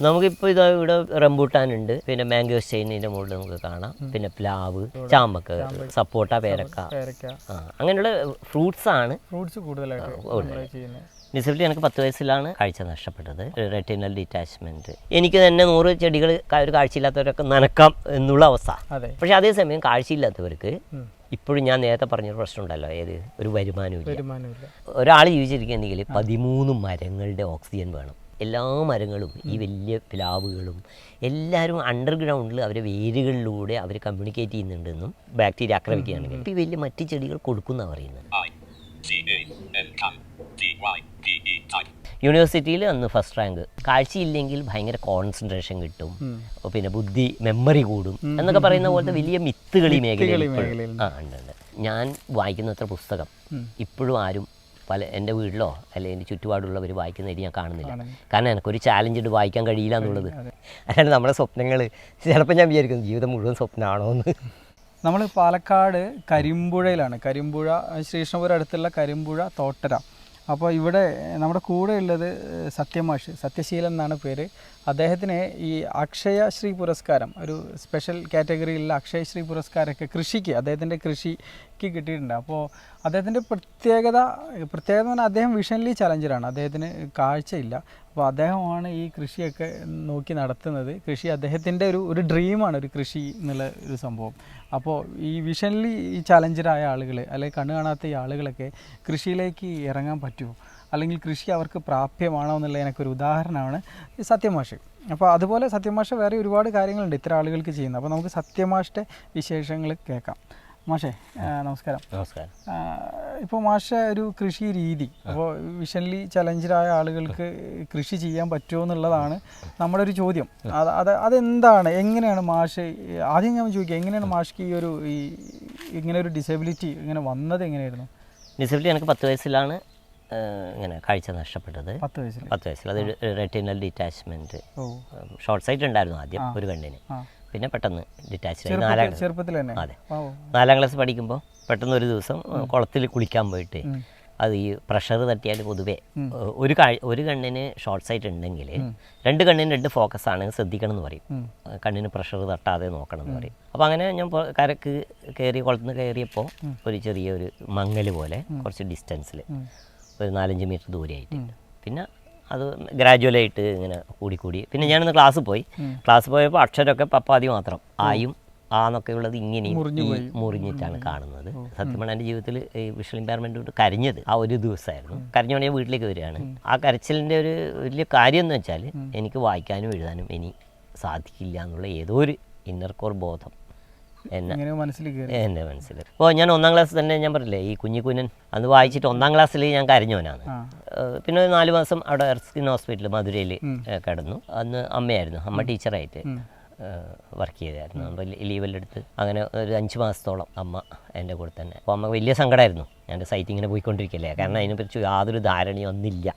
നമുക്കിപ്പോൾ ഇതാ ഇവിടെ റംബൂട്ടാനുണ്ട്, പിന്നെ മാംഗോസ് ചെയിനിൻ്റെ മുകളിൽ നമുക്ക് കാണാം, പിന്നെ പ്ലാവ്, ചാമ്പക്ക, സപ്പോട്ട, പേരക്ക, അങ്ങനെയുള്ള ഫ്രൂട്ട്സ് കൂടുതലായിട്ട്. നിസബിലി എനിക്ക് 10 വയസ്സിലാണ് കാഴ്ച നഷ്ടപ്പെട്ടത്, റെറ്റിനൽ ഡിറ്റാച്ച്മെന്റ്. എനിക്ക് തന്നെ 100 ചെടികൾ ഒരു കാഴ്ചയില്ലാത്തവരൊക്കെ നനക്കാം എന്നുള്ള അവസ്ഥ. പക്ഷെ അതേസമയം കാഴ്ചയില്ലാത്തവർക്ക് ഇപ്പോഴും ഞാൻ നേരത്തെ പറഞ്ഞൊരു പ്രശ്നം ഉണ്ടല്ലോ, ഏത് ഒരു വരുമാനമില്ല. ഒരാൾ ജീവിച്ചിരിക്കുന്നെങ്കിൽ 13 മരങ്ങളുടെ ഓക്സിജൻ വേണം. എല്ലാ മരങ്ങളും ഈ വലിയ പ്ലാവുകളും എല്ലാവരും അണ്ടർഗ്രൗണ്ടിൽ അവരെ വേരുകളിലൂടെ അവർ കമ്മ്യൂണിക്കേറ്റ് ചെയ്യുന്നുണ്ടെന്നും ബാക്ടീരിയ ആക്രമിക്കുകയാണെങ്കിൽ ഈ വലിയ മറ്റ് ചെടികൾ കൊടുക്കുന്ന പറയുന്നത്. യൂണിവേഴ്സിറ്റിയിൽ അന്ന് ഫസ്റ്റ് റാങ്ക്. കാഴ്ചയില്ലെങ്കിൽ ഭയങ്കര കോൺസെൻട്രേഷൻ കിട്ടും, പിന്നെ ബുദ്ധി മെമ്മറി കൂടും എന്നൊക്കെ പറയുന്ന പോലത്തെ വലിയ മിത്തുകൾ ഈ മേഖലയിൽ ഉണ്ട്. ഞാൻ വായിക്കുന്നത്ര പുസ്തകം ഇപ്പോഴും ആരും എൻ്റെ വീട്ടിലോ അല്ലെങ്കിൽ എൻ്റെ ചുറ്റുപാടുള്ളവർ വായിക്കുന്നതായിട്ട് ഞാൻ കാണുന്നില്ല. കാരണം എനിക്കൊരു ചാലഞ്ച് ഇട്ട് വായിക്കാൻ കഴിയില്ല എന്നുള്ളത്. അല്ലാണ്ട് നമ്മുടെ സ്വപ്നങ്ങൾ ചിലപ്പോൾ ഞാൻ വിചാരിക്കുന്നു ജീവിതം മുഴുവൻ സ്വപ്നമാണോ എന്ന്. നമ്മൾ പാലക്കാട് കരിമ്പുഴയിലാണ്. കരിമ്പുഴ ശ്രീകൃഷ്ണപുരം അടുത്തുള്ള കരിമ്പുഴ തോട്ടര. അപ്പോൾ ഇവിടെ നമ്മുടെ കൂടെ ഉള്ളത് സത്യമാഷ്, സത്യശീലൻ എന്നാണ് പേര്. അദ്ദേഹത്തിന് ഈ അക്ഷയശ്രീ പുരസ്കാരം, ഒരു സ്പെഷ്യൽ കാറ്റഗറിയിലുള്ള അക്ഷയശ്രീ പുരസ്കാരമൊക്കെ കൃഷിക്ക്, അദ്ദേഹത്തിൻ്റെ കൃഷിക്ക് കിട്ടിയിട്ടുണ്ട്. അപ്പോൾ അദ്ദേഹത്തിൻ്റെ പ്രത്യേകത എന്ന് പറഞ്ഞാൽ അദ്ദേഹം വിഷൻലി ചലഞ്ചറാണ്, അദ്ദേഹത്തിന് കാഴ്ചയില്ല. അപ്പോൾ അദ്ദേഹമാണ് ഈ കൃഷിയൊക്കെ നോക്കി നടത്തുന്നത്. കൃഷി അദ്ദേഹത്തിൻ്റെ ഒരു ഡ്രീമാണ്, ഒരു കൃഷി എന്നുള്ള ഒരു സംഭവം. അപ്പോൾ ഈ വിഷൻലി ചലഞ്ചറായ ആളുകൾ അല്ലെങ്കിൽ കണ്ണു കാണാത്ത ഈ ആളുകളൊക്കെ കൃഷിയിലേക്ക് ഇറങ്ങാൻ പറ്റുമോ, അല്ലെങ്കിൽ കൃഷി അവർക്ക് പ്രാപ്യമാണോ എന്നുള്ള എനിക്കൊരു ഉദാഹരണമാണ് ഈ സത്യമാഷ്. അപ്പോൾ അതുപോലെ സത്യമാഷ വേറെ ഒരുപാട് കാര്യങ്ങളുണ്ട് ഇത്തരം ആളുകൾക്ക് ചെയ്യുന്നത്. അപ്പോൾ നമുക്ക് സത്യമാഷിൻ്റെ വിശേഷങ്ങൾ കേൾക്കാം. മാഷേ നമസ്കാരം. നമസ്കാരം. ഇപ്പോൾ മാഷ ഒരു കൃഷി രീതി, അപ്പോൾ വിഷൻലി ചലഞ്ചറായ ആളുകൾക്ക് കൃഷി ചെയ്യാൻ പറ്റുമോ എന്നുള്ളതാണ് നമ്മുടെ ഒരു ചോദ്യം. അതെന്താണ്, എങ്ങനെയാണ് മാഷ്, ആദ്യം ഞാൻ ചോദിക്കുക, എങ്ങനെയാണ് മാഷ്ക്ക് ഇങ്ങനെ ഒരു ഡിസബിലിറ്റി ഇങ്ങനെ വന്നത്, എങ്ങനെയായിരുന്നു? ഡിസബിലിറ്റി എനിക്ക് 10 വയസ്സിലാണ് ഇങ്ങനെ കാഴ്ച നഷ്ടപ്പെട്ടത്. 10 വയസ്സിൽ അത് റെറ്റിനൽ ഡിറ്റാച്ച്മെന്റ്. ഷോർട്ട് സൈറ്റ് ഉണ്ടായിരുന്നു ആദ്യം ഒരു കണ്ണിന്, പിന്നെ പെട്ടെന്ന് ഡിറ്റാച്ച് ആയി. 4ാം ക്ലാസ് പഠിക്കുമ്പോൾ പെട്ടെന്ന് ഒരു ദിവസം കുളത്തിൽ കുളിക്കാൻ പോയിട്ട് അത് ഈ പ്രഷർ തട്ടിയാൽ പൊതുവേ ഒരു കണ്ണിന് ഷോർട്ട് സൈറ്റ് ഉണ്ടെങ്കിൽ 2 കണ്ണിന് 2 ഫോക്കസ് ആണെങ്കിൽ ശ്രദ്ധിക്കണം എന്ന് പറയും. കണ്ണിന് പ്രഷർ തട്ടാതെ നോക്കണം എന്ന് പറയും. അപ്പോൾ അങ്ങനെ ഞാൻ കരക്ക് കയറി കുളത്തിൽ നിന്ന് കയറിയപ്പോൾ ഒരു ചെറിയൊരു മങ്ങൽ പോലെ കുറച്ച് ഡിസ്റ്റൻസിൽ ഒരു 4-5 മീറ്റർ ദൂരെയായിട്ട്. പിന്നെ അത് ഗ്രാജുവലായിട്ട് ഇങ്ങനെ കൂടി പിന്നെ ഞാനൊന്ന് ക്ലാസ് പോയപ്പോൾ അക്ഷരമൊക്കെ പപ്പാതി മാത്രം, ആയും ആന്നൊക്കെ ഉള്ളത് ഇങ്ങനെയും മുറിഞ്ഞിട്ടാണ് കാണുന്നത്. സത്യം പറഞ്ഞാൽ എൻ്റെ ജീവിതത്തിൽ ഈ വിഷ്വൽ ഇമ്പയർമെൻ്റ് കൊണ്ട് കരഞ്ഞത് ആ ഒരു ദിവസമായിരുന്നു. കരഞ്ഞുകൊണ്ട് ഞാൻ വീട്ടിലേക്ക് വരികയാണ്. ആ കരച്ചിലിൻ്റെ ഒരു വലിയ കാര്യം എന്ന് വെച്ചാൽ എനിക്ക് വായിക്കാനും എഴുതാനും ഇനി സാധിക്കില്ല എന്നുള്ള ഏതോ ഒരു ഇന്നർ കോർ ബോധം എൻ്റെ മനസ്സിൽ. അപ്പോൾ ഞാൻ 1ാം ക്ലാസ് തന്നെ ഞാൻ പറഞ്ഞില്ലേ, ഈ കുഞ്ഞൻ അന്ന് വായിച്ചിട്ട് 1ാം ക്ലാസ്സിൽ ഞാൻ കരഞ്ഞവനാണ്. പിന്നെ 4 മാസം അവിടെ എർസ്കിൻ ഹോസ്പിറ്റൽ മധുരയിൽ കിടന്നു. അന്ന് അമ്മ ടീച്ചറായിട്ട് വർക്ക് ചെയ്തായിരുന്നു. അപ്പോൾ ലീവെല്ലാം എടുത്ത് അങ്ങനെ ഒരു 5 മാസത്തോളം അമ്മ എൻ്റെ കൂടെ തന്നെ. അപ്പോൾ അമ്മ വലിയ സങ്കടമായിരുന്നു, എൻ്റെ സൈറ്റ് ഇങ്ങനെ പോയിക്കൊണ്ടിരിക്കില്ലേ, കാരണം അതിനെക്കുറിച്ച് യാതൊരു ധാരണയും ഒന്നില്ല,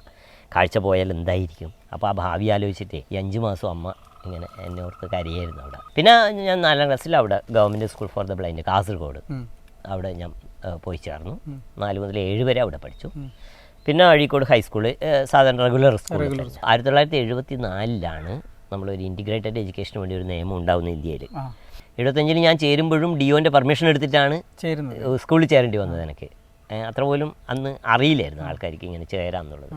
കാഴ്ച പോയാൽ എന്തായിരിക്കും. അപ്പോൾ ആ ഭാവി ആലോചിച്ചിട്ട് ഈ 5 മാസം അമ്മ ഇങ്ങനെ എന്നെ ഓർത്ത് കരയായിരുന്നു അവിടെ. പിന്നെ ഞാൻ 4ാം ക്ലാസ്സിൽ അവിടെ government school for the blind Kasaragod, അവിടെ ഞാൻ പോയി ചേർന്നു. 4 മുതൽ 7 വരെ അവിടെ പഠിച്ചു. പിന്നെ അഴീക്കോട് ഹൈസ്കൂള്, സാധാരണ റെഗുലർ സ്കൂൾ. 1974 നമ്മളൊരു ഇൻറ്റിഗ്രേറ്റഡ് എഡ്യൂക്കേഷന് വേണ്ടി ഒരു നിയമം ഉണ്ടാകുന്ന ഇന്ത്യയിൽ. 75 ഞാൻ ചേരുമ്പോഴും ഡിഒൻ്റെ പെർമിഷൻ എടുത്തിട്ടാണ് സ്കൂളിൽ ചേരേണ്ടി വന്നത്. എനിക്ക് അത്ര പോലും അന്ന് അറിയില്ലായിരുന്നു ആൾക്കാർക്ക് ഇങ്ങനെ ചേരാമെന്നുള്ളത്.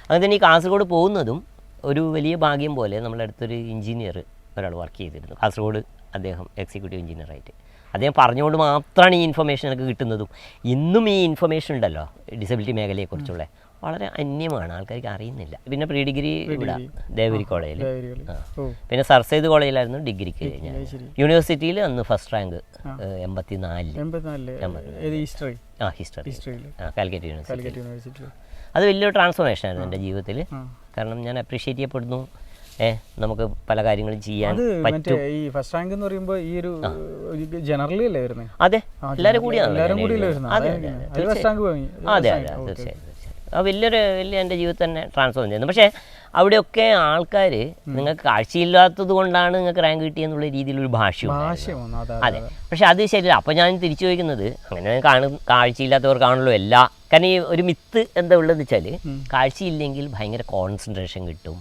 അങ്ങനെ തന്നെ ഈ കാസർഗോഡ് പോകുന്നതും ഒരു വലിയ ഭാഗ്യം പോലെ. നമ്മുടെ അടുത്തൊരു എഞ്ചിനീയർ ഒരാൾ വർക്ക് ചെയ്തിരുന്നു കാസർഗോഡ്, അദ്ദേഹം എക്സിക്യൂട്ടീവ് എഞ്ചിനീയറായിട്ട്. അദ്ദേഹം പറഞ്ഞുകൊണ്ട് മാത്രമാണ് ഈ ഇൻഫർമേഷൻ എനിക്ക് കിട്ടുന്നതും. ഇന്നും ഈ ഇൻഫർമേഷൻ ഉണ്ടല്ലോ ഡിസബിലിറ്റി മേഖലയെക്കുറിച്ചുള്ള, വളരെ അന്യമാണ്, ആൾക്കാർക്ക് അറിയുന്നില്ല. പിന്നെ പ്രീ ഡിഗ്രി ഇവിടെ ദേവരി കോളേജിൽ, പിന്നെ സർ സെയ്ദ് കോളേജിലായിരുന്നു ഡിഗ്രിക്ക് കഴിഞ്ഞാൽ. യൂണിവേഴ്സിറ്റിയിൽ അന്ന് first rank 84 history Calicut university. അത് വലിയൊരു ട്രാൻസ്ഫോർമേഷൻ ആയിരുന്നു എൻ്റെ ജീവിതത്തിൽ. കാരണം ഞാൻ അപ്രീഷിയേറ്റ് ചെയ്യപ്പെടുന്നു, നമുക്ക് പല കാര്യങ്ങളും ചെയ്യാൻ പറ്റും. ഈ ഫസ്റ്റ് റാങ്ക് എന്ന് പറയുമ്പോൾ ഈ ഒരു ജനറലി അല്ലേ വരുന്നത്? അതെ, എല്ലാവരും കൂടിയാണ്. അതെ തീർച്ചയായും. ആ വലിയ എൻ്റെ ജീവിതത്തിൽ തന്നെ ട്രാൻസ്ഫോം ചെയ്യുന്നത്. പക്ഷേ അവിടെയൊക്കെ ആൾക്കാർ നിങ്ങൾക്ക് കാഴ്ചയില്ലാത്തത് കൊണ്ടാണ് നിങ്ങൾക്ക് റാങ്ക് കിട്ടിയെന്നുള്ള രീതിയിലൊരു ഭാഷ്യം. അതെ, പക്ഷെ അത് ശരിയല്ല. അപ്പോൾ ഞാൻ തിരിച്ചു ചോദിക്കുന്നത്, അങ്ങനെ കാഴ്ചയില്ലാത്തവർക്കാണല്ലോ എല്ലാ. കാരണം ഈ ഒരു മിത്ത് എന്താ ഉള്ളതെന്ന് വെച്ചാൽ കാഴ്ചയില്ലെങ്കിൽ ഭയങ്കര കോൺസെൻട്രേഷൻ കിട്ടും,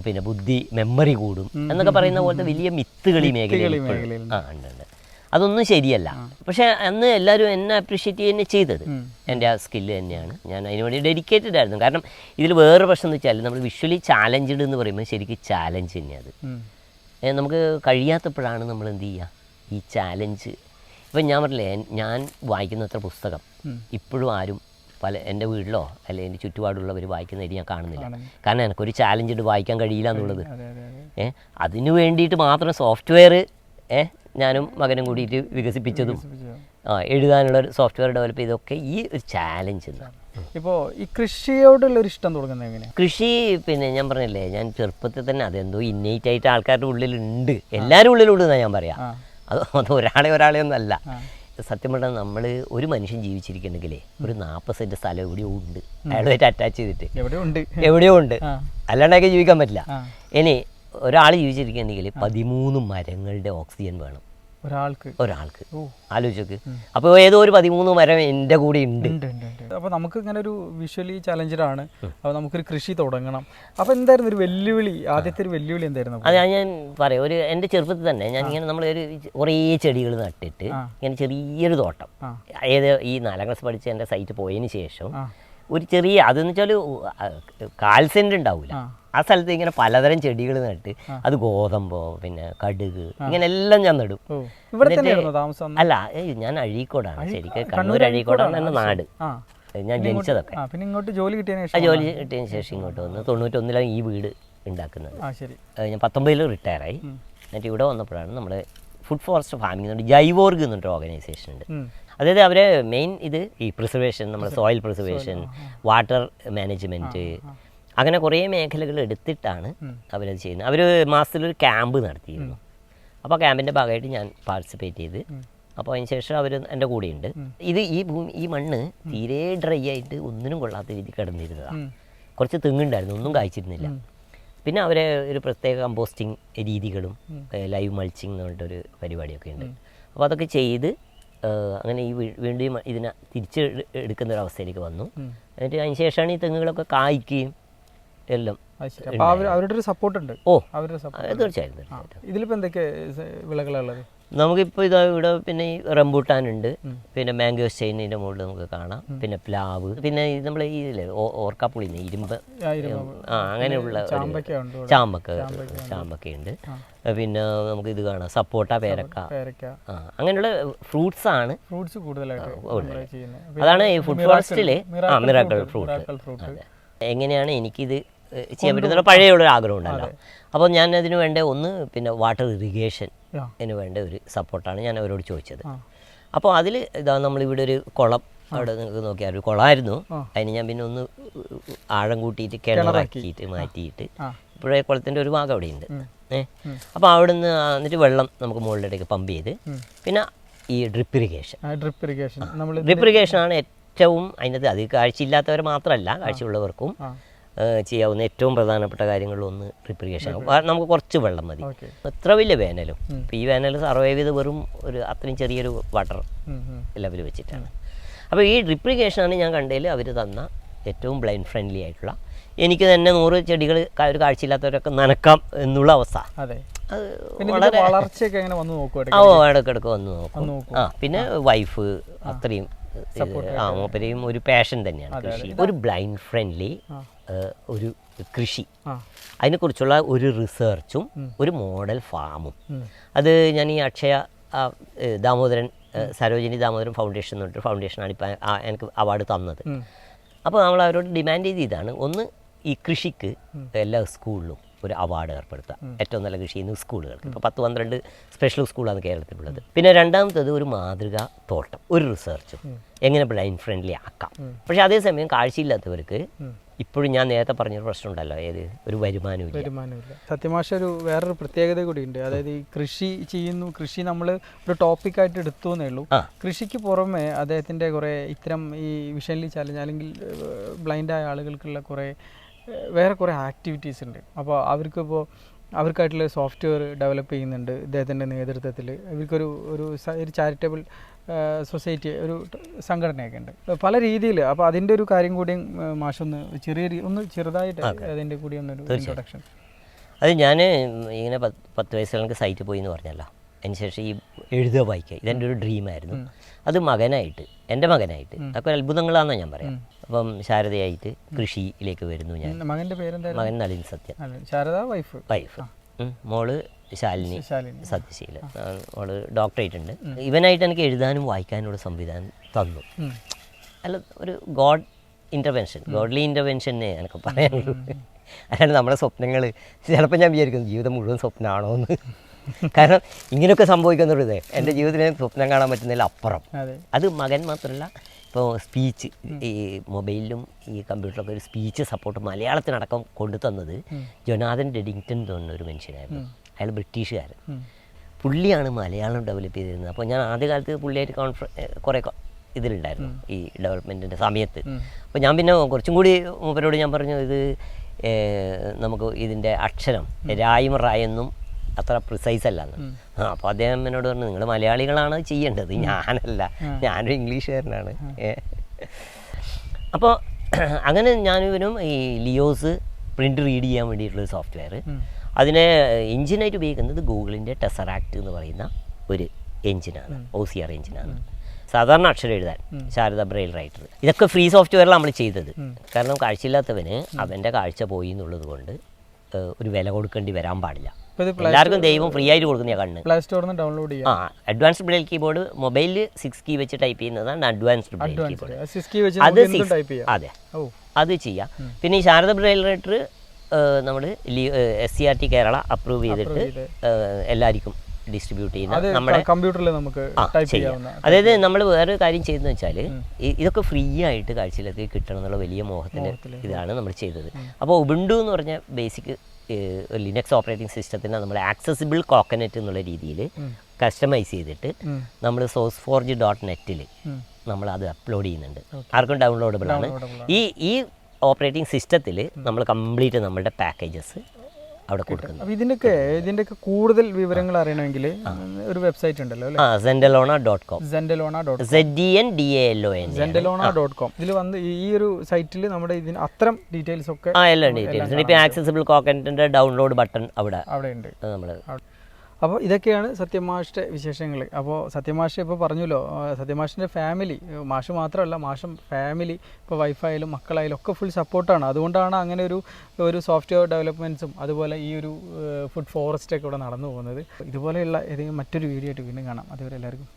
പിന്നെ ബുദ്ധി മെമ്മറി കൂടും എന്നൊക്കെ പറയുന്ന പോലത്തെ വലിയ മിത്തുകൾ ഈ മേഖലയിൽ ഉണ്ട്. അതൊന്നും ശരിയല്ല. പക്ഷേ അന്ന് എല്ലാവരും എന്നെ അപ്രീഷിയേറ്റ് ചെയ്യുക ചെയ്തത് എൻ്റെ ആ സ്കില്ല് തന്നെയാണ്. ഞാൻ അതിനുവേണ്ടി ഡെഡിക്കേറ്റഡ് ആയിരുന്നു. കാരണം ഇതിൽ വേറെ പ്രശ്നം എന്ന് വെച്ചാൽ നമ്മൾ വിഷ്വലി ചാലഞ്ചഡ് എന്ന് പറയുമ്പോൾ ശരിക്കും ചാലഞ്ച് തന്നെയാണ് അത്. നമുക്ക് കഴിയാത്തപ്പോഴാണ് നമ്മൾ എന്ത് ചെയ്യുക ഈ ചാലഞ്ച്. ഇപ്പം ഞാൻ പറഞ്ഞില്ലേ, ഞാൻ വായിക്കുന്ന അത്ര പുസ്തകം ഇപ്പോഴും ആരും എൻ്റെ വീട്ടിലോ അല്ലെങ്കിൽ എൻ്റെ ചുറ്റുപാടുള്ളവർ വായിക്കുന്നതായിട്ട് ഞാൻ കാണുന്നില്ല. കാരണം എനിക്കൊരു ചാലഞ്ച് വായിക്കാൻ കഴിയില്ല എന്നുള്ളത്. അതിനു വേണ്ടിയിട്ട് മാത്രം സോഫ്റ്റ്വെയർ ഞാനും മകനും കൂടിയിട്ട് വികസിപ്പിച്ചതും എഴുതാനുള്ള ഒരു സോഫ്റ്റ്വെയർ ഡെവലപ്പ് ചെയ്തൊക്കെ ഈ ഒരു ചാലഞ്ച് എന്നാണ്. ഇപ്പോൾ ഈ കൃഷിയോടുള്ളൊരു ഇഷ്ടം തുടങ്ങുന്നത് എങ്ങനെയാണ്? കൃഷി പിന്നെ ഞാൻ പറഞ്ഞില്ലേ, ഞാൻ ചെറുപ്പത്തിൽ തന്നെ അതെന്തോ ഇന്നേറ്റ് ആയിട്ട് ആൾക്കാരുടെ ഉള്ളിലുണ്ട്, എല്ലാവരും ഉള്ളിലുണ്ടെന്നാണ് ഞാൻ പറയാം. അത് ഒരാളെ ഒന്നും അല്ല. സത്യം പറഞ്ഞാൽ നമ്മൾ ഒരു മനുഷ്യൻ ജീവിച്ചിരിക്കണമെങ്കിലേ ഒരു 40 സെൻറ്റ് സ്ഥലം എവിടെയോ ഉണ്ട്, അയാളുമായിട്ട് അറ്റാച്ച് ചെയ്തിട്ട് എവിടെയോ ഉണ്ട്, അല്ലാണ്ടൊക്കെ ജീവിക്കാൻ പറ്റില്ല. ഇനി ഒരാൾ ജീവിച്ചിരിക്കുകയാണെങ്കിൽ 13 മരങ്ങളുടെ ഓക്സിജൻ വേണം ഒരാൾക്ക്. ആലോചിച്ചോക്ക്. അപ്പോൾ ഏതോ ഒരു 13 മരം എൻ്റെ കൂടെ ഉണ്ട്. അപ്പോൾ നമുക്ക് ഇങ്ങനെ ഒരു വിഷ്വലി ചാലഞ്ചഡ് ആണ്, അപ്പോൾ നമുക്കൊരു കൃഷി തുടങ്ങണം. അപ്പോൾ എന്തായിരുന്നു ഒരു വെല്ലുവിളി, ആദ്യത്തെ ഒരു വെല്ലുവിളി എന്തായിരുന്നു? അത് ഞാൻ പറയാം. എൻ്റെ ചെറുപ്പത്തിൽ തന്നെ ഞാൻ ഇങ്ങനെ നമ്മളൊരു കുറേ ചെടികൾ നട്ടിട്ട് ഇങ്ങനെ ചെറിയൊരു തോട്ടം, ഈ 4ാം ക്ലാസ് പഠിച്ച് എൻ്റെ സൈറ്റ് പോയതിന് ശേഷം ഒരു ചെറിയ, അതെന്ന് വെച്ചാൽ 1/4 സെൻറ്റ് ഉണ്ടാവില്ല, ആ സ്ഥലത്ത് ഇങ്ങനെ പലതരം ചെടികൾ നട്ട് അത് ഗോതമ്പോ പിന്നെ കടുക് ഇങ്ങനെ എല്ലാം ഞാൻ നടും. അല്ല, ഞാൻ അഴീക്കോടാണ്, ശരിക്കും കണ്ണൂർ അഴീക്കോടാണ് എൻ്റെ നാട്. ഞാൻ ജനിച്ചതൊക്കെ. ജോലി കിട്ടിയതിന് ശേഷം ഇങ്ങോട്ട് വന്ന് 91 ഈ വീട് ഉണ്ടാക്കുന്നത്. ഞാൻ 19 റിട്ടയറായി. എന്നിട്ട് ഇവിടെ വന്നപ്പോഴാണ് നമ്മൾ ഫുഡ് ഫോറസ്റ്റ് ഫാമിംഗ് എന്നുണ്ട്, ജൈവോർഗ് എന്നൊരു ഓർഗനൈസേഷൻ ഉണ്ട്. അതായത് അവരെ മെയിൻ ഇത് ഈ പ്രിസർവേഷൻ, നമ്മുടെ സോയിൽ പ്രിസർവേഷൻ, വാട്ടർ മാനേജ്മെൻറ്റ്, അങ്ങനെ കുറേ മേഖലകൾ എടുത്തിട്ടാണ് അവരത് ചെയ്യുന്നത്. അവർ മാസത്തിലൊരു ക്യാമ്പ് നടത്തിയിരുന്നു. അപ്പോൾ ആ ക്യാമ്പിൻ്റെ ഭാഗമായിട്ട് ഞാൻ പാർട്ടിസിപ്പേറ്റ് ചെയ്ത്, അപ്പോൾ അതിന് ശേഷം അവർ എൻ്റെ കൂടെയുണ്ട്. ഈ മണ്ണ് തീരെ ഡ്രൈ ആയിട്ട് ഒന്നിനും കൊള്ളാത്ത രീതി കിടന്നിരുന്നതാണ്. കുറച്ച് തെങ്ങുണ്ടായിരുന്നു, ഒന്നും കായ്ച്ചിരുന്നില്ല. പിന്നെ അവരെ ഒരു പ്രത്യേക കമ്പോസ്റ്റിംഗ് രീതികളും ലൈവ് മൾച്ചിങ് എന്ന് പറഞ്ഞിട്ടൊരു പരിപാടിയൊക്കെ ഉണ്ട്. അപ്പോൾ അതൊക്കെ ചെയ്ത് അങ്ങനെ ഈ വീണ്ടും ഇതിനെ തിരിച്ച് എടുക്കുന്ന ഒരു അവസ്ഥയിലേക്ക് വന്നു. എന്നിട്ട് അതിന് ശേഷമാണ് ഈ തെങ്ങുകളൊക്കെ കായ്ക്കുകയും എല്ലാം. അവരുടെ ഒരു സപ്പോർട്ട് ഉണ്ട്. തീർച്ചയായിട്ടും. ഇതിലിപ്പോൾ എന്തൊക്കെ വിളകളുള്ളത്? നമുക്കിപ്പോൾ ഇവിടെ പിന്നെ ഈ റംബൂട്ടാനുണ്ട്, പിന്നെ മാംഗോസ്റ്റൈനിൻ്റെ മുകളിൽ നമുക്ക് കാണാം, പിന്നെ പ്ലാവ്, പിന്നെ നമ്മൾ ഈ ഇതില്ലേ ഓർക്കാപ്പുളി, ഇരുമ്പ്, അങ്ങനെയുള്ള ചാമ്പക്കയുണ്ട്. പിന്നെ നമുക്ക് ഇത് കാണാം, സപ്പോട്ട, പേരക്ക, അങ്ങനെയുള്ള ഫ്രൂട്ട്സ് ആണ് കൂടുതലായിട്ട്. അതാണ് ഈ ഫുഡ് ഫോറസ്റ്റിൽ മിറാക്കിൾ ഫ്രൂട്ട്. എങ്ങനെയാണ് എനിക്കിത് ചെയ്യാൻ പറ്റുന്ന പഴയുള്ളൊരു ആഗ്രഹം ഉണ്ടല്ലോ. അപ്പോൾ ഞാൻ അതിന് വേണ്ട പിന്നെ വാട്ടർ ഇറിഗേഷൻ വേണ്ട ഒരു സപ്പോർട്ടാണ് ഞാൻ അവരോട് ചോദിച്ചത്. അപ്പോൾ അതിൽ നമ്മളിവിടെ ഒരു കുളം, അവിടെ നിങ്ങൾക്ക് നോക്കിയാൽ ഒരു കുളമായിരുന്നു, അതിന് ഞാൻ പിന്നെ ആഴം കൂട്ടിയിട്ട് കിണറാക്കിയിട്ട് മാറ്റിയിട്ട് ഇപ്പോഴേ കുളത്തിൻ്റെ ഒരു ഭാഗം അവിടെയുണ്ട്. അപ്പോൾ അവിടെ നിന്ന് എന്നിട്ട് വെള്ളം നമുക്ക് മുകളിലേക്ക് പമ്പ് ചെയ്ത്, പിന്നെ ഈ ഡ്രിപ്പ് ഇറിഗേഷനാണ് ഏറ്റവും അതിനകത്ത്. അത് കാഴ്ചയില്ലാത്തവർ മാത്രമല്ല, കാഴ്ചയുള്ളവർക്കും ചെയ്യാവുന്ന ഏറ്റവും പ്രധാനപ്പെട്ട കാര്യങ്ങളിലൊന്ന് ഡ്രിപ്പ് ഇറിഗേഷൻ. നമുക്ക് കുറച്ച് വെള്ളം മതി, എത്ര വലിയ വേനലും. ഇപ്പോൾ ഈ വേനൽ സർവൈവ് ചെയ്ത് വെറും അത്രയും ചെറിയൊരു വാട്ടർ ലെവൽ വെച്ചിട്ടാണ്. അപ്പോൾ ഈ ഡ്രിപ്പ് ഇറിഗേഷനാണ് ഞാൻ കണ്ടതിൽ അവർ തന്ന ഏറ്റവും ബ്ലൈൻഡ് ഫ്രണ്ട്ലി ആയിട്ടുള്ള, എനിക്ക് തന്നെ 100 ചെടികൾ ഒരു കാഴ്ചയില്ലാത്തവരൊക്കെ നനക്കാം എന്നുള്ള അവസ്ഥ. അത് വളരെ ഇടയ്ക്കിടയ്ക്ക് വന്ന് നോക്കും. പിന്നെ വൈഫ് അത്രയും മൂപ്പരെയും ഒരു പാഷൻ തന്നെയാണ് കൃഷി. ഒരു ബ്ലൈൻഡ് ഫ്രണ്ട്ലി ഒരു കൃഷി, അതിനെക്കുറിച്ചുള്ള ഒരു റിസർച്ചും ഒരു മോഡൽ ഫാമും. അത് ഞാൻ ഈ അക്ഷയ ദാമോദരൻ, സരോജിനി ദാമോദരൻ ഫൗണ്ടേഷൻ എന്ന് പറഞ്ഞിട്ട് ഫൗണ്ടേഷനാണ് ഇപ്പം എനിക്ക് അവാർഡ് തന്നത്. അപ്പോൾ നമ്മൾ അവരോട് ഡിമാൻഡ് ചെയ്തതാണ്, ഒന്ന് ഈ കൃഷിക്ക് എല്ലാ സ്കൂളിലും ഒരു അവാർഡ് ഏർപ്പെടുത്തുക, ഏറ്റവും നല്ല കൃഷി ചെയ്യുന്ന സ്കൂളുകൾക്ക്. ഇപ്പോൾ 10-12 സ്പെഷ്യൽ സ്കൂളാണ് കേരളത്തിലുള്ളത്. പിന്നെ രണ്ടാമത്തത് ഒരു മാതൃകാ തോട്ടം, ഒരു റിസർച്ചും എങ്ങനെ ബ്ലൈൻഡ് ഫ്രണ്ട്ലി ആക്കാം. പക്ഷേ അതേസമയം കാഴ്ചയില്ലാത്തവർക്ക് ഇപ്പോഴും ഞാൻ നേരത്തെ പറഞ്ഞൊരു പ്രശ്നം ഉണ്ടല്ലോ, ഏത് ഒരു വരുമാനമില്ല. സത്യമാഷ വേറൊരു പ്രത്യേകത കൂടിയുണ്ട്. അതായത് ഈ കൃഷി ചെയ്യുന്നു, കൃഷി നമ്മൾ ഒരു ടോപ്പിക്കായിട്ട് എടുത്തു എന്നേ ഉള്ളൂ. കൃഷിക്ക് പുറമെ അദ്ദേഹത്തിൻ്റെ കുറേ ഇത്തരം ഈ വിഷൻലി ചാലഞ്ച് അല്ലെങ്കിൽ ബ്ലൈൻഡായ ആളുകൾക്കുള്ള വേറെ കുറേ ആക്ടിവിറ്റീസ് ഉണ്ട്. അപ്പോൾ അവർക്കിപ്പോൾ അവർക്കായിട്ടുള്ള സോഫ്റ്റ്വെയർ ഡെവലപ്പ് ചെയ്യുന്നുണ്ട് ഇദ്ദേഹത്തിൻ്റെ നേതൃത്വത്തിൽ. ഇവർക്കൊരു ഒരു ചാരിറ്റബിൾ സൊസൈറ്റി, ഒരു സംഘടനയൊക്കെ ഉണ്ട് പല രീതിയിൽ. അപ്പോൾ അതിൻ്റെ ഒരു കാര്യം കൂടിയും മാഷൊന്ന് ഒന്ന് ചെറുതായിട്ട് അതിൻ്റെ കൂടി ഒന്നൊരു ഇൻട്രൊഡക്ഷൻ. അത് ഞാൻ ഇങ്ങനെ 10 വയസ്സിൽ എനിക്ക് സൈറ്റ് പോയി എന്ന് പറഞ്ഞല്ലോ, അതിനുശേഷം ഈ എഴുതുക വായിക്കുക ഇതെൻ്റെ ഒരു ഡ്രീമായിരുന്നു. അത് മകനായിട്ട്, എൻ്റെ മകനായിട്ട് അതൊക്കെ അത്ഭുതങ്ങളാണെന്നാണ് ഞാൻ പറയാം. അപ്പം ശാരദയായിട്ട് കൃഷിയിലേക്ക് വരുന്നു ഞാൻ. മകൻ്റെ പേരെന്താ? മകൻ നളിൻ സത്യൻ. ശാരദ വൈഫ്. മോള് ശാലിനി സത്യശീലൻ. മോള് ഡോക്ടറേറ്റ് ഉണ്ട്. ഇവനായിട്ട് എനിക്ക് എഴുതാനും വായിക്കാനുള്ള സംവിധാനം തന്നു. അല്ല, ഒരു ഗോഡ് ഇൻ്റർവെൻഷൻ, ഗോഡ്ലി ഇൻ്റർവെൻഷനെ എനിക്ക് പറയാനുള്ളൂ. അല്ലാണ്ട് നമ്മുടെ സ്വപ്നങ്ങൾ ചിലപ്പോൾ ഞാൻ വിചാരിക്കുന്നു ജീവിതം മുഴുവൻ സ്വപ്നമാണോ എന്ന്. കാരണം ഇങ്ങനെയൊക്കെ സംഭവിക്കുന്നുള്ളത് എൻ്റെ ജീവിതത്തിൽ സ്വപ്നം കാണാൻ പറ്റുന്നതിൽ അപ്പുറം. അത് മകൻ മാത്രമല്ല, ഇപ്പോൾ സ്പീച്ച് ഈ മൊബൈലിലും ഈ കമ്പ്യൂട്ടറിലൊക്കെ ഒരു സ്പീച്ച് സപ്പോർട്ട് മലയാളത്തിനടക്കം കൊണ്ടു തന്നത് ജൊനാഥൻ ഡെഡിങ്ടൺ എന്ന് പറഞ്ഞ ഒരു മനുഷ്യനായിരുന്നു. അയാൾ ബ്രിട്ടീഷുകാരൻ. പുള്ളിയാണ് മലയാളം ഡെവലപ്പ് ചെയ്തിരുന്നത്. അപ്പോൾ ഞാൻ ആദ്യകാലത്ത് പുള്ളിയായിട്ട് കുറേ ഇതിലുണ്ടായിരുന്നു ഈ ഡെവലപ്മെൻറ്റിൻ്റെ സമയത്ത്. അപ്പോൾ ഞാൻ പിന്നെ കുറച്ചും കൂടി മൂപ്പരോട് ഞാൻ പറഞ്ഞു, ഇത് നമുക്ക് ഇതിൻ്റെ അക്ഷരം രായും റായൊന്നും അത്ര പ്രിസൈസ് അല്ലാന്ന്. അപ്പോൾ അദ്ദേഹം എന്നോട് പറഞ്ഞു, നിങ്ങൾ മലയാളികളാണ് ചെയ്യേണ്ടത്, ഞാനല്ല, ഞാനൊരു ഇംഗ്ലീഷുകാരനാണ്. അപ്പോൾ അങ്ങനെ ഞാനിവനും ഈ ലിയോസ് പ്രിൻ്റ് റീഡ് ചെയ്യാൻ വേണ്ടിയിട്ടുള്ളൊരു സോഫ്റ്റ്വെയർ, അതിനെ എഞ്ചിനായിട്ട് ഉപയോഗിക്കുന്നത് ഗൂഗിളിൻ്റെ ടെസറാക്ട് എന്ന് പറയുന്ന ഒരു എഞ്ചിനാണ്, OCR എഞ്ചിനാണ്. സാധാരണ അക്ഷരം എഴുതാൻ ശാരദ ബ്രെയിൽ റൈറ്റർ. ഇതൊക്കെ ഫ്രീ സോഫ്റ്റ്വെയറിലാണ് നമ്മൾ ചെയ്തത്. കാരണം കാഴ്ചയില്ലാത്തവന് അവൻ്റെ കാഴ്ച പോയി എന്നുള്ളത് കൊണ്ട് ഒരു വില കൊടുക്കേണ്ടി വരാൻ പാടില്ല. എല്ലാവർക്കും ദൈവം ഫ്രീ ആയിട്ട് കൊടുക്കുന്ന കണ്ണ്. പ്ലേ സ്റ്റോറിൽ നിന്ന് ഡൗൺലോഡ് ചെയ്യാം. അഡ്വാൻസ്ഡ് ബ്രെയിൽ കീബോർഡ് മൊബൈലിൽ 6 കീ വെച്ച് ടൈപ്പ് ചെയ്യുന്നതാണ് അഡ്വാൻസ്ഡ് ബ്രെയിൽ കീബോർഡ്. അത് അതെ, അത് ചെയ്യാം. പിന്നെ ഈ ശാരദ ബ്രെയിൽ റൈറ്റർ നമ്മൾ SCRT കേരള അപ്രൂവ് ചെയ്തിട്ട് എല്ലാവർക്കും ഡിസ്ട്രിബ്യൂട്ട് ചെയ്യുന്ന നമ്മുടെ കമ്പ്യൂട്ടറിൽ നമുക്ക് ചെയ്യാം. അതായത് നമ്മൾ വേറെ കാര്യം ചെയ്തെന്ന് വെച്ചാൽ ഇതൊക്കെ ഫ്രീ ആയിട്ട് കാഴ്ചയിലേക്ക് കിട്ടണം എന്നുള്ള വലിയ മോഹത്തിന് ഇതാണ് നമ്മൾ ചെയ്തത്. അപ്പോൾ ഉബുണ്ടു എന്ന് പറഞ്ഞ ബേസിക് ലിനക്സ് ഓപ്പറേറ്റിംഗ് സിസ്റ്റത്തിന് നമ്മൾ ആക്സസിബിൾ കോക്കനറ്റ് എന്നുള്ള രീതിയിൽ കസ്റ്റമൈസ് ചെയ്തിട്ട് നമ്മൾ sourceforge.net നമ്മൾ അത് അപ്ലോഡ് ചെയ്യുന്നുണ്ട്. ആർക്കും ഡൗൺലോഡബിൾ ആണ്. ഈ ഓപ്പറേറ്റിംഗ് സിസ്റ്റത്തിൽ നമ്മൾ കംപ്ലീറ്റ് നമ്മളുടെ പാക്കേജസ് അവിടെ കൊടുക്കുന്നത്. അപ്പോൾ ഇതിൻ്റെയൊക്കെ കൂടുതൽ വിവരങ്ങൾ അറിയണമെങ്കിൽ ഒരു വെബ്സൈറ്റ് ഉണ്ടല്ലോ അല്ലേ? zendelona.com. zendelona.com. ഇതിൽ വന്ന് ഈ ഒരു സൈറ്റിൽ നമ്മുടെ ഇതിന് അത്തരം ഡീറ്റെയിൽസ് ഒക്കെ എല്ലാ ഡീറ്റെയിൽസ് ഇപ്പോൾ ആക്സസിബിൾ കോക്കനറ്റിൻ്റെ ഡൗൺലോഡ് ബട്ടൺ അവിടെ ഉണ്ട്. നമ്മൾ അപ്പോൾ ഇതൊക്കെയാണ് സത്യമാഷിൻ്റെ വിശേഷങ്ങൾ. അപ്പോൾ സത്യമാഷ് ഇപ്പോൾ പറഞ്ഞല്ലോ, സത്യമാഷിൻ്റെ ഫാമിലി, മാഷ് മാത്രമല്ല മാഷും ഫാമിലി, ഇപ്പോൾ വൈഫായാലും മക്കളായാലും ഒക്കെ ഫുൾ സപ്പോർട്ടാണ്. അതുകൊണ്ടാണ് അങ്ങനെ ഒരു സോഫ്റ്റ്വെയർ ഡെവലപ്മെൻറ്റ്സും അതുപോലെ ഈ ഒരു ഫുഡ് ഫോറസ്റ്റൊക്കെ ഇവിടെ നടന്നു പോകുന്നത്. ഇതുപോലെയുള്ള ഏതെങ്കിലും മറ്റൊരു വീഡിയോ ആയിട്ട് വീണ്ടും കാണാം. അതുവരെ എല്ലാവർക്കും